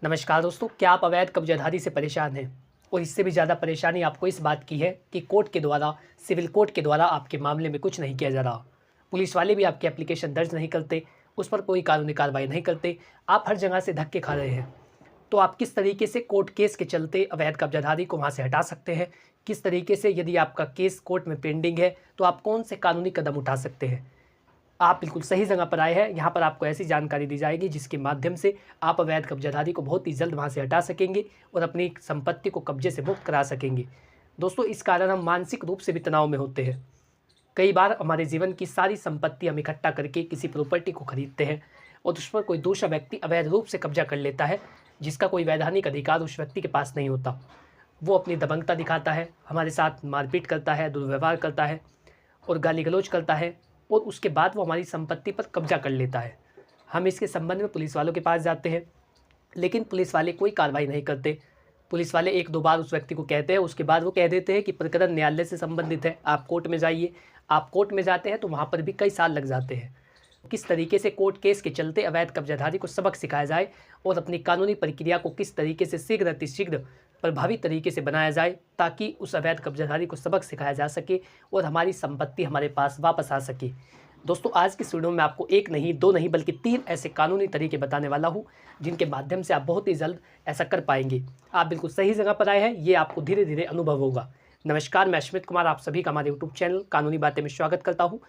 नमस्कार दोस्तों, क्या आप अवैध कब्जाधारी से परेशान हैं और इससे भी ज़्यादा परेशानी आपको इस बात की है कि कोर्ट के द्वारा, सिविल कोर्ट के द्वारा आपके मामले में कुछ नहीं किया जा रहा। पुलिस वाले भी आपकी एप्लीकेशन दर्ज नहीं करते, उस पर कोई कानूनी कार्रवाई नहीं करते, आप हर जगह से धक्के खा रहे हैं। तो आप किस तरीके से कोर्ट केस के चलते अवैध कब्जाधारी को वहाँ से हटा सकते हैं? किस तरीके से यदि आपका केस कोर्ट में पेंडिंग है तो आप कौन से कानूनी कदम उठा सकते हैं? आप बिल्कुल सही जगह पर आए हैं। यहाँ पर आपको ऐसी जानकारी दी जाएगी जिसके माध्यम से आप अवैध कब्जाधारी को बहुत ही जल्द वहाँ से हटा सकेंगे और अपनी संपत्ति को कब्जे से मुक्त करा सकेंगे। दोस्तों, इस कारण हम मानसिक रूप से भी तनाव में होते हैं। कई बार हमारे जीवन की सारी संपत्ति हम इकट्ठा करके किसी प्रॉपर्टी को खरीदते हैं और उस पर कोई दूसरा व्यक्ति अवैध रूप से कब्जा कर लेता है, जिसका कोई वैधानिक अधिकार उस व्यक्ति के पास नहीं होता। वो अपनी दबंगता दिखाता है, हमारे साथ मारपीट करता है, दुर्व्यवहार करता है और गाली गलौज करता है और उसके बाद वो हमारी संपत्ति पर कब्जा कर लेता है। हम इसके संबंध में पुलिस वालों के पास जाते हैं, लेकिन पुलिस वाले कोई कार्रवाई नहीं करते। पुलिस वाले एक दो बार उस व्यक्ति को कहते हैं, उसके बाद वो कह देते हैं कि प्रकरण न्यायालय से संबंधित है, आप कोर्ट में जाइए। आप कोर्ट में जाते हैं तो वहाँ पर भी कई साल लग जाते हैं। किस तरीके से कोर्ट केस के चलते अवैध कब्जाधारी को सबक सिखाया जाए और अपनी कानूनी प्रक्रिया को किस तरीके से शीघ्र अतिशीघ्र प्रभावी तरीके से बनाया जाए, ताकि उस अवैध कब्जाधारी को सबक सिखाया जा सके और हमारी संपत्ति हमारे पास वापस आ सके। दोस्तों, आज की इस वीडियो में आपको एक नहीं, दो नहीं, बल्कि 3 ऐसे कानूनी तरीके बताने वाला हूँ जिनके माध्यम से आप बहुत ही जल्द ऐसा कर पाएंगे। आप बिल्कुल सही जगह पर आए हैं, ये आपको धीरे धीरे अनुभव होगा। नमस्कार, मैं अश्मित कुमार आप सभी का हमारे यूट्यूब चैनल कानूनी बातें में स्वागत करता हूँ।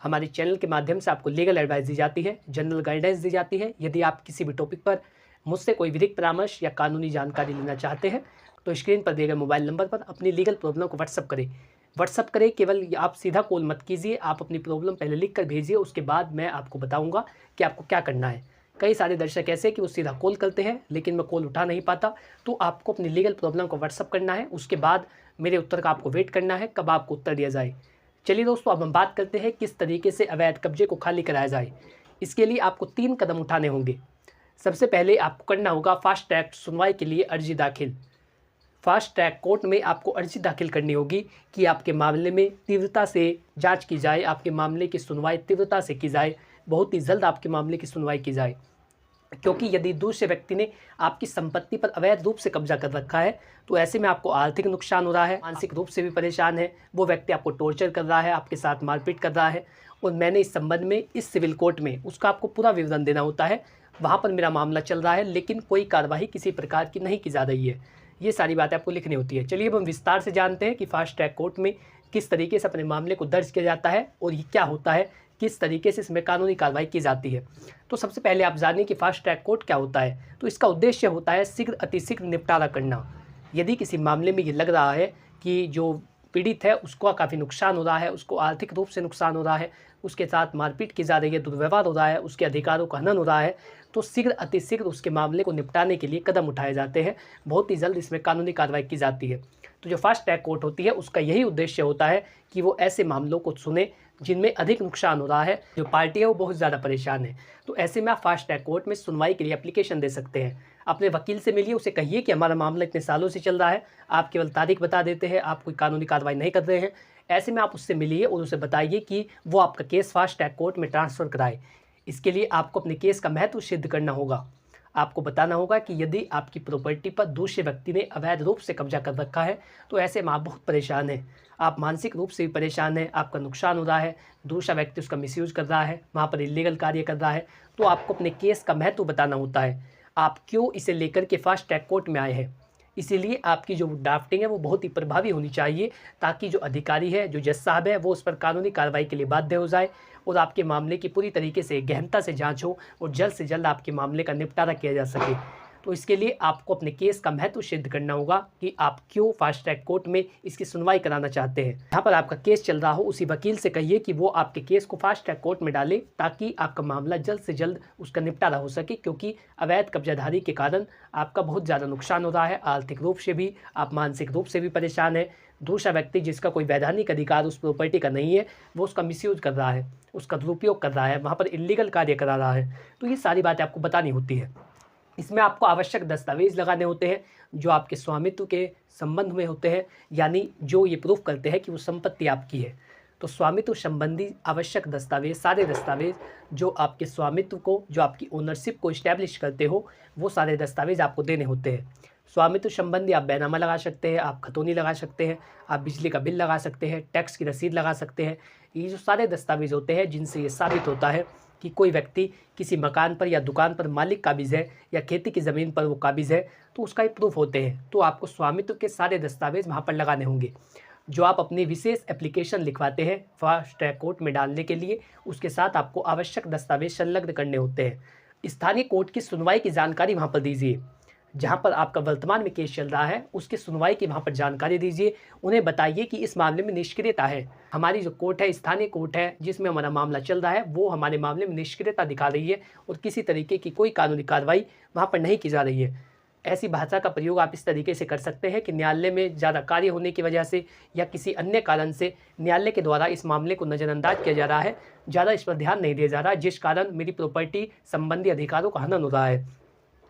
हमारे चैनल के माध्यम से आपको लीगल एडवाइस दी जाती है, जनरल गाइडेंस दी जाती है। यदि आप किसी भी टॉपिक पर मुझसे कोई विधिक परामर्श या कानूनी जानकारी लेना चाहते हैं तो स्क्रीन पर दिए गए मोबाइल नंबर पर अपनी लीगल प्रॉब्लम को व्हाट्सअप करें। केवल आप सीधा कॉल मत कीजिए, आप अपनी प्रॉब्लम पहले लिख कर भेजिए, उसके बाद मैं आपको बताऊंगा कि आपको क्या करना है। कई सारे दर्शक ऐसे हैं कि वो सीधा कॉल करते हैं लेकिन मैं कॉल उठा नहीं पाता, तो आपको अपनी लीगल प्रॉब्लम को व्हाट्सअप करना है, उसके बाद मेरे उत्तर का आपको वेट करना है कब आपको उत्तर दिया जाए। चलिए दोस्तों, अब हम बात करते हैं किस तरीके से अवैध कब्जे को खाली कराया जाए। इसके लिए आपको 3 कदम उठाने होंगे। सबसे पहले आपको करना होगा फास्ट ट्रैक सुनवाई के लिए अर्जी दाखिल। फास्ट ट्रैक कोर्ट में आपको अर्जी दाखिल करनी होगी कि आपके मामले में तीव्रता से जांच की जाए, आपके मामले की सुनवाई तीव्रता से की जाए, बहुत ही जल्द आपके मामले की सुनवाई की जाए। क्योंकि यदि दूसरे व्यक्ति ने आपकी संपत्ति पर अवैध रूप से कब्जा कर रखा है तो ऐसे में आपको आर्थिक नुकसान हो रहा है, मानसिक रूप से भी परेशान है, वो व्यक्ति आपको टॉर्चर कर रहा है, आपके साथ मारपीट कर रहा है और मैंने इस संबंध में इस सिविल कोर्ट में उसका आपको पूरा विवरण देना होता है। वहाँ पर मेरा मामला चल रहा है लेकिन कोई कार्रवाई किसी प्रकार की नहीं की जा रही है, ये सारी बातें आपको लिखनी होती है। चलिए अब हम विस्तार से जानते हैं कि फास्ट ट्रैक कोर्ट में किस तरीके से अपने मामले को दर्ज किया जाता है और ये क्या होता है, किस तरीके से इसमें कानूनी कार्रवाई की जाती है। तो सबसे पहले आप जानिए कि फास्ट ट्रैक कोर्ट क्या होता है। तो इसका उद्देश्य होता है शीघ्र अतिशीघ्र निपटारा करना। यदि किसी मामले में ये लग रहा है कि जो पीड़ित है उसको काफ़ी नुकसान हो रहा है, उसको आर्थिक रूप से नुकसान हो रहा है, उसके साथ मारपीट की जा रही है, दुर्व्यवहार हो रहा है, उसके अधिकारों का हनन हो रहा है, तो शीघ्र अतिशीघ्र उसके मामले को निपटाने के लिए कदम उठाए जाते हैं। बहुत ही जल्द इसमें कानूनी कार्रवाई की जाती है। तो जो फास्ट ट्रैक कोर्ट होती है उसका यही उद्देश्य होता है कि वो ऐसे मामलों को सुने जिनमें अधिक नुकसान हो रहा है, जो पार्टी है वो बहुत ज़्यादा परेशान है। तो ऐसे में आप फास्ट ट्रैक कोर्ट में सुनवाई के लिए एप्लीकेशन दे सकते हैं। अपने वकील से मिलिए, उसे कहिए कि हमारा मामला इतने सालों से चल रहा है, आप केवल तारीख बता देते हैं, आप कोई कानूनी कार्रवाई नहीं कर रहे हैं। ऐसे में आप उससे मिलिए और उसे बताइए कि वो आपका केस फास्ट ट्रैक कोर्ट में ट्रांसफ़र कराए। इसके लिए आपको अपने केस का महत्व सिद्ध करना होगा। आपको बताना होगा कि यदि आपकी प्रॉपर्टी पर दूसरे व्यक्ति ने अवैध रूप से कब्जा कर रखा है तो ऐसे में आप बहुत परेशान हैं, आप मानसिक रूप से भी परेशान हैं, आपका नुकसान हो रहा है, दूसरा व्यक्ति उसका मिसयूज़ कर रहा है, वहाँ पर इलीगल कार्य कर रहा है। तो आपको अपने केस का महत्व बताना होता है, आप क्यों इसे लेकर के फास्ट ट्रैक कोर्ट में आए हैं। इसीलिए आपकी जो ड्राफ्टिंग है वो बहुत ही प्रभावी होनी चाहिए, ताकि जो अधिकारी है, जो जज साहब है, वो उस पर कानूनी कार्रवाई के लिए बाध्य हो जाए और आपके मामले की पूरी तरीके से गहनता से जांच हो और जल्द से जल्द आपके मामले का निपटारा किया जा सके। तो इसके लिए आपको अपने केस का महत्व सिद्ध करना होगा कि आप क्यों फास्ट ट्रैक कोर्ट में इसकी सुनवाई कराना चाहते हैं। जहाँ पर आपका केस चल रहा हो उसी वकील से कहिए कि वो आपके केस को फास्ट ट्रैक कोर्ट में डाले, ताकि आपका मामला जल्द से जल्द उसका निपटारा हो सके। क्योंकि अवैध कब्जाधारी के कारण आपका बहुत ज़्यादा नुकसान हो रहा है, आर्थिक रूप से भी, आप मानसिक रूप से भी परेशान है। दूसरा व्यक्ति जिसका कोई वैधानिक अधिकार उस प्रॉपर्टी का नहीं है, वो उसका मिसयूज कर रहा है, उसका दुरुपयोग कर रहा है, वहाँ पर इलीगल कार्य करा रहा है। तो ये सारी बातें आपको बतानी होती है। इसमें आपको आवश्यक दस्तावेज लगाने होते हैं जो आपके स्वामित्व के संबंध में होते हैं, यानी जो ये प्रूफ करते हैं कि वो संपत्ति आपकी है। तो स्वामित्व संबंधी आवश्यक दस्तावेज, सारे दस्तावेज जो आपके स्वामित्व को, जो आपकी ओनरशिप को इस्टेब्लिश करते हो, वो सारे दस्तावेज आपको देने होते हैं। स्वामित्व संबंधी आप बैनामा लगा सकते हैं, आप खतौनी लगा सकते हैं, आप बिजली का बिल लगा सकते हैं, टैक्स की रसीद लगा सकते हैं। ये जो सारे दस्तावेज होते हैं जिनसे ये साबित होता है कि कोई व्यक्ति किसी मकान पर या दुकान पर मालिक काबिज़ है या खेती की ज़मीन पर वो काबिज़ है, तो उसका ये प्रूफ होते हैं। तो आपको स्वामित्व के सारे दस्तावेज वहाँ पर लगाने होंगे, जो आप अपनी विशेष एप्लीकेशन लिखवाते हैं फास्ट ट्रैक कोर्ट में डालने के लिए। उसके साथ आपको आवश्यक दस्तावेज संलग्न करने होते हैं। स्थानीय कोर्ट की सुनवाई की जानकारी वहाँ पर दीजिए, जहाँ पर आपका वर्तमान में केस चल रहा है उसकी सुनवाई की वहाँ पर जानकारी दीजिए। उन्हें बताइए कि इस मामले में निष्क्रियता है। हमारी जो कोर्ट है, स्थानीय कोर्ट है जिसमें हमारा मामला चल रहा है, वो हमारे मामले में निष्क्रियता दिखा रही है और किसी तरीके की कोई कानूनी कार्रवाई वहाँ पर नहीं की जा रही है। ऐसी भाषा का प्रयोग आप इस तरीके से कर सकते हैं कि न्यायालय में ज़्यादा कार्य होने की वजह से या किसी अन्य कारण से न्यायालय के द्वारा इस मामले को नज़रअंदाज किया जा रहा है, ज़्यादा इस पर ध्यान नहीं दिया जा रहा है, जिस कारण मेरी प्रॉपर्टी संबंधी अधिकारों का हनन हो रहा है।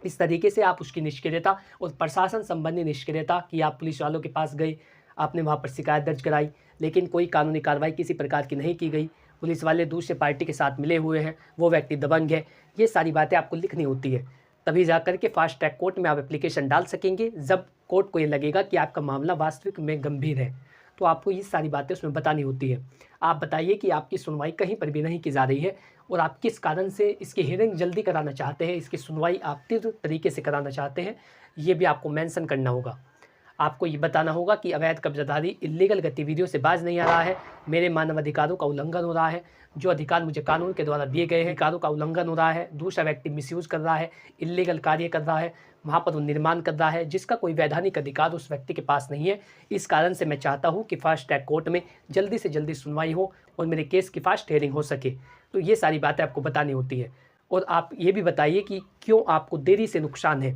इस तरीके से आप उसकी निष्क्रियता और प्रशासन संबंधी निष्क्रियता कि आप पुलिस वालों के पास गए, आपने वहाँ पर शिकायत दर्ज कराई, लेकिन कोई कानूनी कार्रवाई किसी प्रकार की नहीं की गई, पुलिस वाले दूसरे पार्टी के साथ मिले हुए हैं, वो व्यक्ति दबंग है, ये सारी बातें आपको लिखनी होती है। तभी जा कर के फास्ट ट्रैक कोर्ट में आप एप्लीकेशन डाल सकेंगे, जब कोर्ट को ये लगेगा कि आपका मामला वास्तविक में गंभीर है। तो आपको ये सारी बातें उसमें बतानी होती है। आप बताइए कि आपकी सुनवाई कहीं पर भी नहीं की जा रही है और आप किस कारण से इसकी हियरिंग जल्दी कराना चाहते हैं, इसकी सुनवाई आप तीव्र तरीके से कराना चाहते हैं, ये भी आपको मेंशन करना होगा। आपको ये बताना होगा कि अवैध कब्जाधारी इल्लीगल गतिविधियों से बाज नहीं आ रहा है, मेरे मानव अधिकारों का उल्लंघन हो रहा है, जो अधिकार मुझे कानून के द्वारा दिए गए हैं अधिकारों का उल्लंघन हो रहा है, दूसरा व्यक्ति मिसयूज़ कर रहा है, इल्लीगल कार्य कर रहा है, वहाँ पर वो निर्माण कर रहा है जिसका कोई वैधानिक अधिकार उस व्यक्ति के पास नहीं है। इस कारण से मैं चाहता हूँ कि फास्ट ट्रैक कोर्ट में जल्दी से जल्दी सुनवाई हो और मेरे केस की फास्ट हियरिंग हो सके। तो ये सारी बातें आपको बतानी होती है। और आप ये भी बताइए कि क्यों आपको देरी से नुकसान है।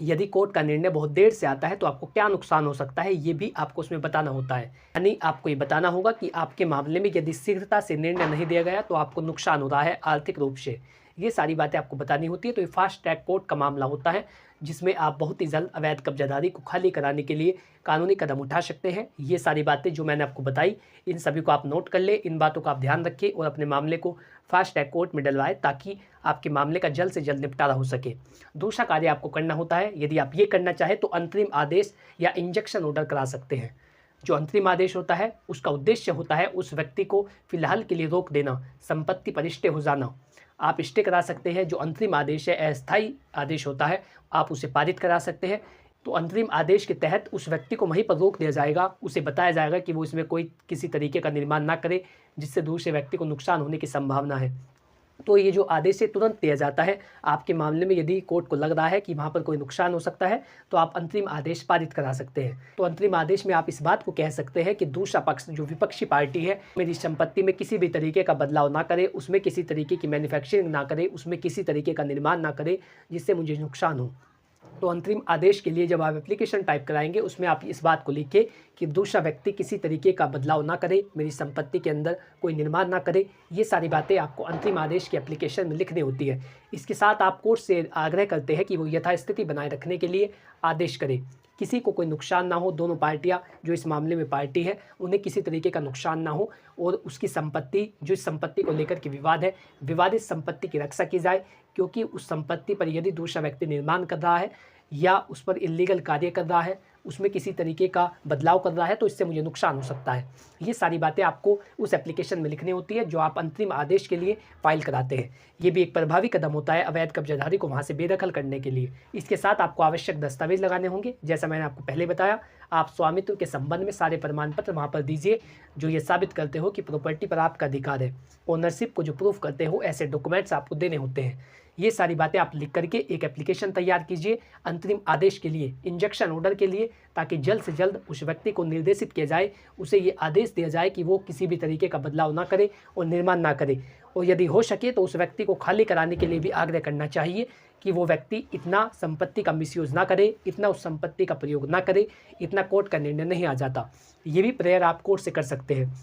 यदि कोर्ट का निर्णय बहुत देर से आता है तो आपको क्या नुकसान हो सकता है, ये भी आपको उसमें बताना होता है। यानी आपको ये बताना होगा कि आपके मामले में यदि शीघ्रता से निर्णय नहीं दिया गया तो आपको नुकसान हो रहा है आर्थिक रूप से। ये सारी बातें आपको बतानी होती है। तो ये फास्ट ट्रैक कोर्ट का मामला होता है जिसमें आप बहुत ही जल्द अवैध कब्जाधारी को खाली कराने के लिए कानूनी कदम उठा सकते हैं। ये सारी बातें जो मैंने आपको बताई, इन सभी को आप नोट कर ले, इन बातों का आप ध्यान रखें और अपने मामले को फास्ट ट्रैक कोर्ट में डलवाएं ताकि आपके मामले का जल्द से जल्द निपटारा हो सके। दूसरा कार्य आपको करना होता है, यदि आप ये करना चाहें तो अंतरिम आदेश या इंजेक्शन ऑर्डर करा सकते हैं। जो अंतरिम आदेश होता है उसका उद्देश्य होता है उस व्यक्ति को फिलहाल के लिए रोक देना, संपत्ति पर स्टे हो जाना। आप स्टे करा सकते हैं। जो अंतरिम आदेश है अस्थायी आदेश होता है, आप उसे पारित करा सकते हैं। तो अंतरिम आदेश के तहत उस व्यक्ति को वहीं पर रोक दिया जाएगा, उसे बताया जाएगा कि वो इसमें कोई किसी तरीके का निर्माण ना करे जिससे दूसरे व्यक्ति को नुकसान होने की संभावना है। तो ये जो आदेश है तुरंत दिया जाता है। आपके मामले में यदि कोर्ट को लग रहा है कि वहाँ पर कोई नुकसान हो सकता है तो आप अंतरिम आदेश पारित करा सकते हैं। तो अंतरिम आदेश में आप इस बात को कह सकते हैं कि दूसरा पक्ष जो विपक्षी पार्टी है मेरी संपत्ति में किसी भी तरीके का बदलाव ना करे, उसमें किसी तरीके की मैन्युफैक्चरिंग ना करे, उसमें किसी तरीके का निर्माण ना करे जिससे मुझे नुकसान हो। तो अंतरिम आदेश के लिए जब आप एप्लीकेशन टाइप कराएंगे उसमें आप इस बात को लिखें कि दूसरा व्यक्ति किसी तरीके का बदलाव ना करे, मेरी संपत्ति के अंदर कोई निर्माण ना करे। ये सारी बातें आपको अंतरिम आदेश की एप्लीकेशन में लिखनी होती है। इसके साथ आप कोर्ट से आग्रह करते हैं कि वो यथास्थिति बनाए रखने के लिए आदेश करें, किसी को कोई नुकसान ना हो, दोनों पार्टियां जो इस मामले में पार्टी है उन्हें किसी तरीके का नुकसान ना हो और उसकी संपत्ति, जो इस संपत्ति को लेकर के विवाद है, विवादित संपत्ति की रक्षा की जाए। क्योंकि उस संपत्ति पर यदि दूसरा व्यक्ति निर्माण कर रहा है या उस पर इल्लीगल कार्य कर रहा है, उसमें किसी तरीके का बदलाव कर रहा है तो इससे मुझे नुकसान हो सकता है। ये सारी बातें आपको उस एप्लीकेशन में लिखनी होती है जो आप अंतरिम आदेश के लिए फाइल कराते हैं। ये भी एक प्रभावी कदम होता है अवैध कब्जाधारी को वहाँ से बेदखल करने के लिए। इसके साथ आपको आवश्यक दस्तावेज लगाने होंगे। जैसा मैंने आपको पहले बताया, आप स्वामित्व के संबंध में सारे प्रमाण पत्र वहाँ पर दीजिए जो ये साबित करते हो कि प्रॉपर्टी पर आपका अधिकार है। ओनरशिप को जो प्रूफ करते हो ऐसे डॉक्यूमेंट्स आपको देने होते हैं। ये सारी बातें आप लिख करके एक एप्लीकेशन तैयार कीजिए अंतरिम आदेश के लिए, इंजेक्शन ऑर्डर के लिए, ताकि जल्द से जल्द उस व्यक्ति को निर्देशित किया जाए, उसे ये आदेश दिया जाए कि वो किसी भी तरीके का बदलाव ना करे और निर्माण ना करे। और यदि हो सके तो उस व्यक्ति को खाली कराने के लिए भी आग्रह करना चाहिए कि वो व्यक्ति इतना संपत्ति का मिसयूज़ ना करे, इतना उस संपत्ति का प्रयोग ना करे, इतना कोर्ट का निर्णय नहीं आ जाता। ये भी प्रेयर आप कोर्ट से कर सकते हैं।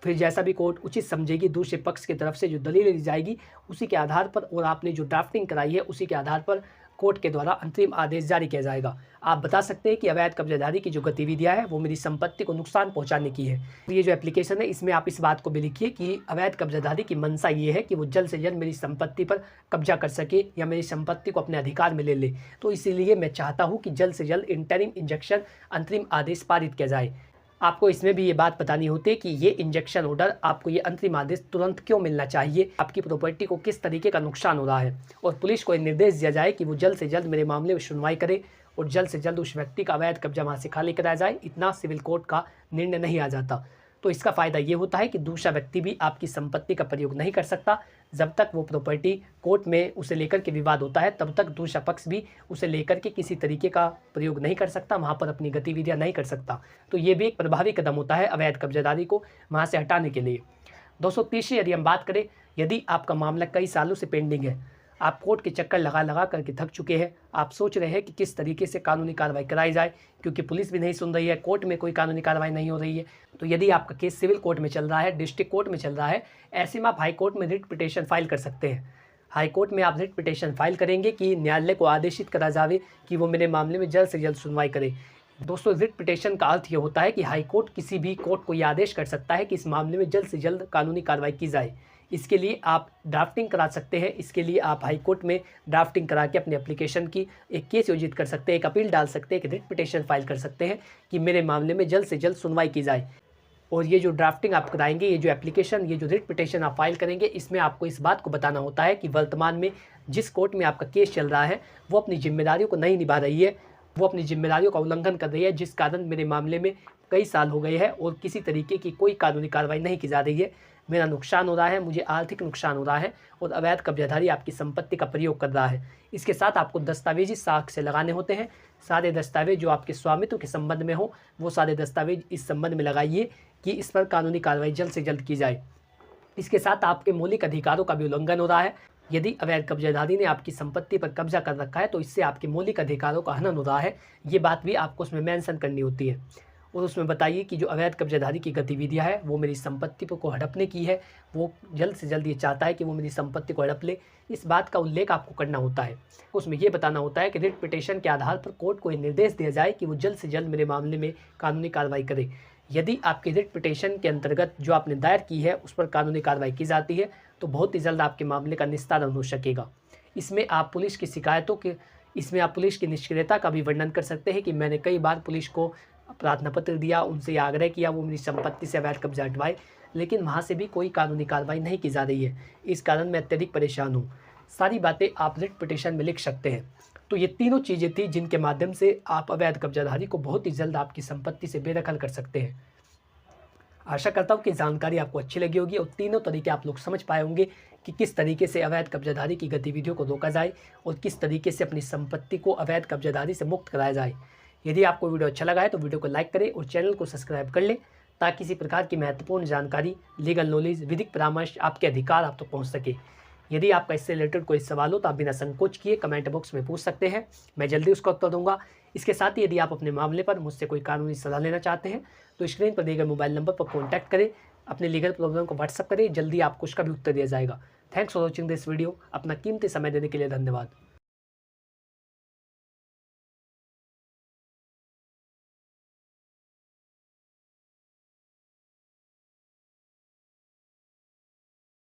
फिर जैसा भी कोर्ट उचित समझेगी, दूसरे पक्ष की तरफ से जो दलील दी जाएगी उसी के आधार पर और आपने जो ड्राफ्टिंग कराई है उसी के आधार पर कोर्ट के द्वारा अंतरिम आदेश जारी किया जाएगा। आप बता सकते हैं कि अवैध कब्जाधारी की जो गतिविधियां है वो मेरी संपत्ति को नुकसान पहुंचाने की है। तो ये जो एप्लीकेशन है इसमें आप इस बात को भी लिखिए कि अवैध कब्जाधारी की मंशा ये है कि वो जल्द से जल्द मेरी संपत्ति पर कब्जा कर सके या मेरी संपत्ति को अपने अधिकार में ले ले। तो इसीलिए मैं चाहता हूँ कि जल्द से जल्द इंटरिम इंजंक्शन अंतरिम आदेश पारित किया जाए। आपको इसमें भी ये बात बतानी होती है कि ये इंजेक्शन ऑर्डर, आपको ये अंतरिम आदेश तुरंत क्यों मिलना चाहिए, आपकी प्रॉपर्टी को किस तरीके का नुकसान हो रहा है, और पुलिस को ये निर्देश दिया जाए कि वो जल्द से जल्द मेरे मामले में सुनवाई करे और जल्द से जल्द उस व्यक्ति का अवैध कब्जा वहाँ से खाली कराया जाए। इतना सिविल कोर्ट का निर्णय नहीं आ जाता। तो इसका फ़ायदा ये होता है कि दूसरा व्यक्ति भी आपकी संपत्ति का प्रयोग नहीं कर सकता। जब तक वो प्रॉपर्टी कोर्ट में उसे लेकर के विवाद होता है तब तक दूसरा पक्ष भी उसे लेकर के किसी तरीके का प्रयोग नहीं कर सकता, वहाँ पर अपनी गतिविधियाँ नहीं कर सकता। तो ये भी एक प्रभावी कदम होता है अवैध कब्जादारी को वहाँ से हटाने के लिए। दोस्तों, तीसरी यदि हम बात करें, यदि आपका मामला कई सालों से पेंडिंग है, आप कोर्ट के चक्कर लगा लगा करके थक चुके हैं, आप सोच रहे हैं कि किस तरीके से कानूनी कार्रवाई कराई जाए, क्योंकि पुलिस भी नहीं सुन रही है, कोर्ट में कोई कानूनी कार्रवाई नहीं हो रही है। तो यदि आपका केस सिविल कोर्ट में चल रहा है, डिस्ट्रिक्ट कोर्ट में चल रहा है, ऐसे में आप हाई कोर्ट में रिट पिटीशन फाइल कर सकते हैं। हाई कोर्ट में आप रिट पिटीशन फाइल करेंगे कि न्यायालय को आदेशित करा जाए कि वो मेरे मामले में जल्द से जल्द सुनवाई करे। दोस्तों, रिट पिटीशन का अर्थ ये होता है कि हाई कोर्ट किसी भी कोर्ट को ये आदेश कर सकता है कि इस मामले में जल्द से जल्द कानूनी कार्रवाई की जाए। इसके लिए आप ड्राफ्टिंग करा सकते हैं। इसके लिए आप हाई कोर्ट में ड्राफ्टिंग करा के अपने एप्लीकेशन की एक केस योजित कर सकते हैं, एक अपील डाल सकते हैं, एक रिट पिटीशन फाइल कर सकते हैं कि मेरे मामले में जल्द से जल्द सुनवाई की जाए। और ये जो ड्राफ्टिंग आप कराएंगे, ये जो एप्लीकेशन, ये जो रिट पिटीशन आप फाइल करेंगे, इसमें आपको इस बात को बताना होता है कि वर्तमान में जिस कोर्ट में आपका केस चल रहा है वो अपनी जिम्मेदारियों को नहीं निभा रही है, वो अपनी जिम्मेदारियों का उल्लंघन कर रही है, जिस कारण मेरे मामले में कई साल हो गए हैं और किसी तरीके की कोई कानूनी कार्रवाई नहीं की जा रही है। मेरा नुकसान हो रहा है, मुझे आर्थिक नुकसान हो रहा है और अवैध कब्जाधारी आपकी संपत्ति का प्रयोग कर रहा है। इसके साथ आपको दस्तावेजी साक्ष्य लगाने होते हैं। सारे दस्तावेज जो आपके स्वामित्व के संबंध में हो, वो सारे दस्तावेज इस संबंध में लगाइए कि इस पर कानूनी कार्रवाई जल्द से जल्द की जाए। इसके साथ आपके मौलिक अधिकारों का भी उल्लंघन हो रहा है। यदि अवैध कब्जाधारी ने आपकी संपत्ति पर कब्जा कर रखा है तो इससे आपके मौलिक अधिकारों का हनन हो रहा है। ये बात भी आपको उसमें मेंशन करनी होती है और उसमें बताइए कि जो अवैध कब्जाधारी की गतिविधियां है वो मेरी संपत्ति को हड़पने की है, वो जल्द से जल्द ये चाहता है कि वो मेरी संपत्ति को हड़प ले। इस बात का उल्लेख आपको करना होता है। उसमें ये बताना होता है कि रिट पिटीशन के आधार पर कोर्ट को ये निर्देश दिया जाए कि वो जल्द से जल्द मेरे मामले में कानूनी कार्रवाई करे। यदि आपकी रिट पिटीशन के अंतर्गत जो आपने दायर की है उस पर कानूनी कार्रवाई की जाती है तो बहुत ही जल्द आपके मामले का निस्तारण हो सकेगा। इसमें आप पुलिस की शिकायतों के इसमें आप पुलिस की निष्क्रियता का भी वर्णन कर सकते हैं कि मैंने कई बार पुलिस को प्रार्थना पत्र दिया, उनसे आग्रह किया वो मेरी संपत्ति से अवैध कब्जा हटवाए, लेकिन वहाँ से भी कोई कानूनी कार्रवाई नहीं की जा रही है। इस कारण मैं अत्यधिक परेशान हूँ। सारी बातें आप रिट पिटीशन में लिख सकते हैं। तो ये तीनों चीज़ें थी जिनके माध्यम से आप अवैध कब्जाधारी को बहुत ही जल्द आपकी संपत्ति से बेदखल कर सकते हैं। आशा करता हूँ कि जानकारी आपको अच्छी लगी होगी और तीनों तरीके आप लोग समझ पाए होंगे कि किस तरीके से अवैध कब्जाधारी की गतिविधियों को रोका जाए और किस तरीके से अपनी संपत्ति को अवैध कब्जाधारी से मुक्त कराया जाए। यदि आपको वीडियो अच्छा लगा है तो वीडियो को लाइक करें और चैनल को सब्सक्राइब कर लें ताकि किसी प्रकार की महत्वपूर्ण जानकारी, लीगल नॉलेज, विधिक परामर्श, आपके अधिकार आप तक पहुँच सके। यदि आपका इससे रिलेटेड कोई सवाल हो तो आप बिना संकोच किए कमेंट बॉक्स में पूछ सकते हैं, मैं जल्दी उसका उत्तर दूंगा। इसके साथ ही यदि आप अपने मामले पर मुझसे कोई कानूनी सलाह लेना चाहते हैं तो स्क्रीन पर दिए गए मोबाइल नंबर पर कॉन्टैक्ट करें, अपने लीगल प्रॉब्लम को व्हाट्सअप करें, जल्दी आपको उसका भी उत्तर दिया जाएगा। Thanks for watching this video. अपना कीमती समय देने के लिए धन्यवाद।